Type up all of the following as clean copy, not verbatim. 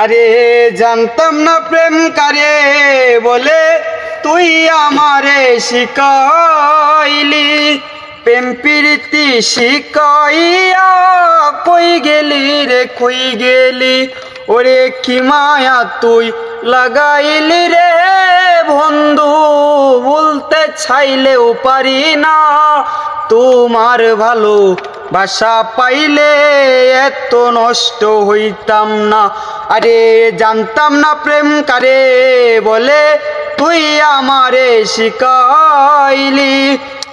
আরে জানতাম না প্রেম কারে বলে তুই আমারে শিখাইলি। প্রেম প্রীতি শিখাইয়া কই গেলি রে কই গেলি। ওরে কি মায়া তুই লাগাইলি রে বন্ধু, বলতে চাইলেও পারি না। তোমার ভালো বাসা পাইলে এত নষ্ট হইতাম না। আরে জানতাম না প্রেম কারে বলে তুই আমারে শিখাইলি।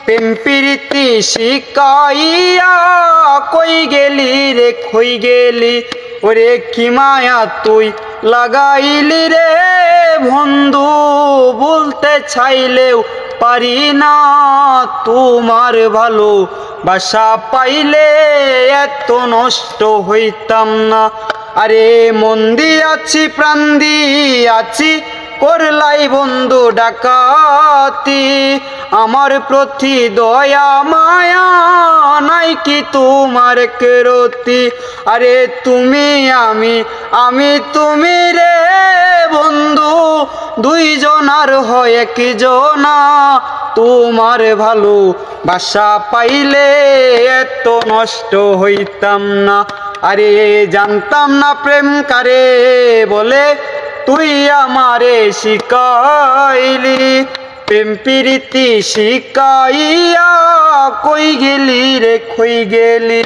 প্রেম প্রীতি শিখাইয়া কই গেলি রে কই গেলি। ওরে কি মায়া তুই লাগাইলি রে বন্ধু, বলতে চাইলেও পারি না। তোমার ভালো বাসা পাইলে এত নষ্ট হইতাম না। আরে মন দিয়াছি প্রাণ দিয়াছি করলাই বন্ধু ডাকাতি। আমার প্রতি দয়া মায়া নাই কি তোমার কেরতি। আরে তুমি আমি তুমি রে বন্ধু, দুইজনার হয় কি জনা। তোমার ভালো বাসা পাইলে এত নষ্ট হইতাম না। আরে জানতাম না প্রেম কারে বলে তুই আমারে শিখাইলি। প্রেম প্রীতি শিখাইয়া কই গেলি রে কই গেলি।